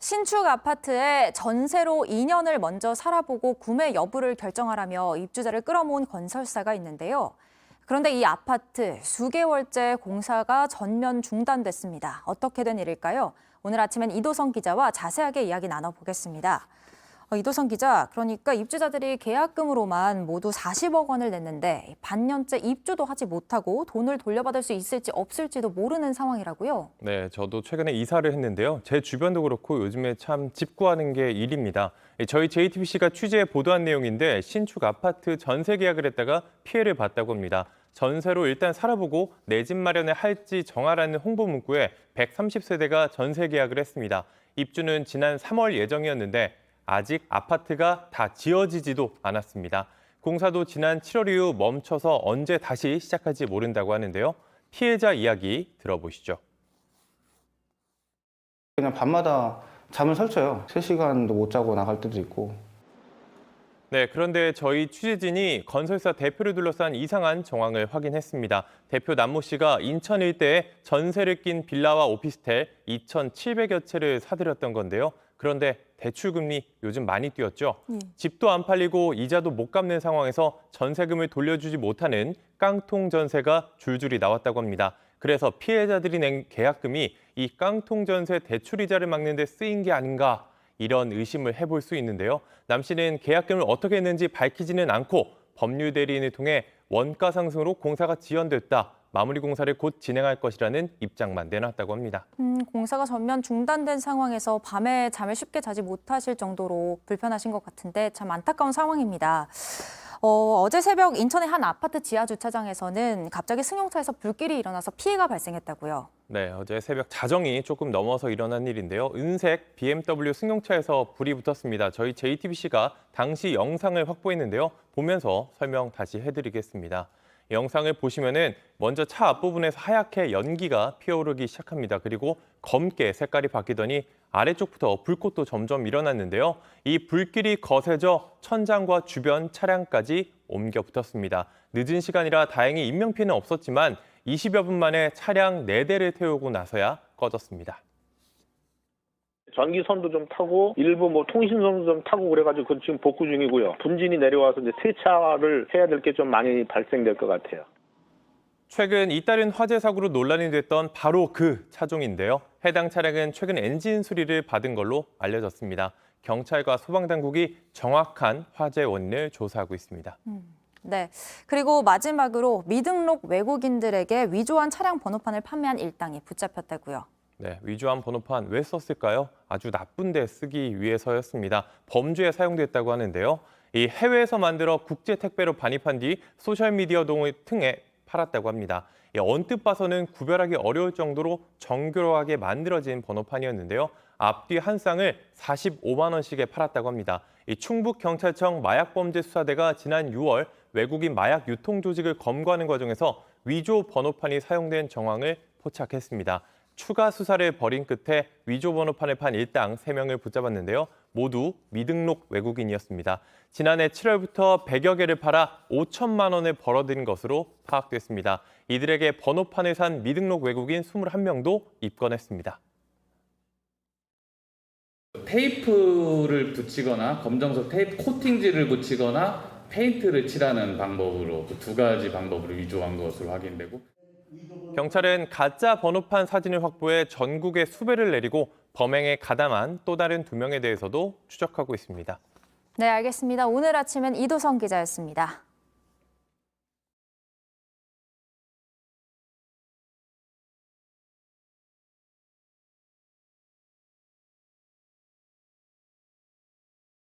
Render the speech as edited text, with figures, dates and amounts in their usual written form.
신축 아파트에 전세로 2년을 먼저 살아보고 구매 여부를 결정하라며 입주자를 끌어모은 건설사가 있는데요. 그런데 이 아파트 수개월째 공사가 전면 중단됐습니다. 어떻게 된 일일까요? 오늘 아침엔 이도성 기자와 자세하게 이야기 나눠보겠습니다. 이도성 기자, 그러니까 입주자들이 계약금으로만 모두 40억 원을 냈는데 반년째 입주도 하지 못하고 돈을 돌려받을 수 있을지 없을지도 모르는 상황이라고요? 네, 저도 최근에 이사를 했는데요. 제 주변도 그렇고 요즘에 참 집 구하는 게 일입니다. 저희 JTBC가 취재해 보도한 내용인데 신축 아파트 전세 계약을 했다가 피해를 봤다고 합니다. 전세로 일단 살아보고 내 집 마련을 할지 정하라는 홍보 문구에 130세대가 전세 계약을 했습니다. 입주는 지난 3월 예정이었는데 아직 아파트가 다 지어지지도 않았습니다. 공사도 지난 7월 이후 멈춰서 언제 다시 시작할지 모른다고 하는데요. 피해자 이야기 들어보시죠. 그냥 밤마다 잠을 설쳐요. 3시간도 못 자고 나갈 때도 있고. 네, 그런데 저희 취재진이 건설사 대표를 둘러싼 이상한 정황을 확인했습니다. 대표 남모 씨가 인천 일대에 전세를 낀 빌라와 오피스텔 2,700여 채를 사들였던 건데요. 그런데 대출금리 요즘 많이 뛰었죠. 집도 안 팔리고 이자도 못 갚는 상황에서 전세금을 돌려주지 못하는 깡통 전세가 줄줄이 나왔다고 합니다. 그래서 피해자들이 낸 계약금이 이 깡통 전세 대출 이자를 막는 데 쓰인 게 아닌가 이런 의심을 해볼 수 있는데요. 남 씨는 계약금을 어떻게 했는지 밝히지는 않고 법률 대리인을 통해 원가 상승으로 공사가 지연됐다. 마무리 공사를 곧 진행할 것이라는 입장만 내놨다고 합니다. 공사가 전면 중단된 상황에서 밤에 잠을 쉽게 자지 못하실 정도로 불편하신 것 같은데 참 안타까운 상황입니다. 어제 새벽 인천의 한 아파트 지하 주차장에서는 갑자기 승용차에서 불길이 일어나서 피해가 발생했다고요. 네, 어제 새벽 자정이 조금 넘어서 일어난 일인데요. 은색 BMW 승용차에서 불이 붙었습니다. 저희 JTBC가 당시 영상을 확보했는데요. 보면서 설명 다시 해드리겠습니다. 영상을 보시면은 먼저 차 앞부분에서 하얗게 연기가 피어오르기 시작합니다. 그리고 검게 색깔이 바뀌더니 아래쪽부터 불꽃도 점점 일어났는데요. 이 불길이 거세져 천장과 주변 차량까지 옮겨 붙었습니다. 늦은 시간이라 다행히 인명피해는 없었지만 20여 분 만에 차량 4대를 태우고 나서야 꺼졌습니다. 전기선도 좀 타고 일부 통신선도 좀 타고 그래가지고 그건 지금 복구 중이고요. 분진이 내려와서 이제 세차를 해야 될 게 좀 많이 발생될 것 같아요. 최근 잇따른 화재 사고로 논란이 됐던 바로 그 차종인데요. 해당 차량은 최근 엔진 수리를 받은 걸로 알려졌습니다. 경찰과 소방당국이 정확한 화재 원인을 조사하고 있습니다. 네. 그리고 마지막으로 미등록 외국인들에게 위조한 차량 번호판을 판매한 일당이 붙잡혔다고요. 네, 위조한 번호판 왜 썼을까요? 아주 나쁜 데 쓰기 위해서였습니다. 범죄에 사용됐다고 하는데요. 이 해외에서 만들어 국제 택배로 반입한 뒤 소셜미디어 등을 통해 팔았다고 합니다. 언뜻 봐서는 구별하기 어려울 정도로 정교하게 만들어진 번호판이었는데요. 앞뒤 한 쌍을 45만 원씩에 팔았다고 합니다. 이 충북경찰청 마약범죄수사대가 지난 6월 외국인 마약 유통 조직을 검거하는 과정에서 위조 번호판이 사용된 정황을 포착했습니다. 추가 수사를 벌인 끝에 위조 번호판을 판 일당 3명을 붙잡았는데요. 모두 미등록 외국인이었습니다. 지난해 7월부터 100여 개를 팔아 5천만 원을 벌어들인 것으로 파악됐습니다. 이들에게 번호판을 산 미등록 외국인 21명도 입건했습니다. 테이프를 붙이거나 검정색 테이프 코팅지를 붙이거나 페인트를 칠하는 방법으로 그 2가지 방법으로 위조한 것으로 확인되고 경찰은 가짜 번호판 사진을 확보해 전국에 수배를 내리고 범행에 가담한 또 다른 2명에 대해서도 추적하고 있습니다. 네, 알겠습니다. 오늘 아침엔 이도성 기자였습니다.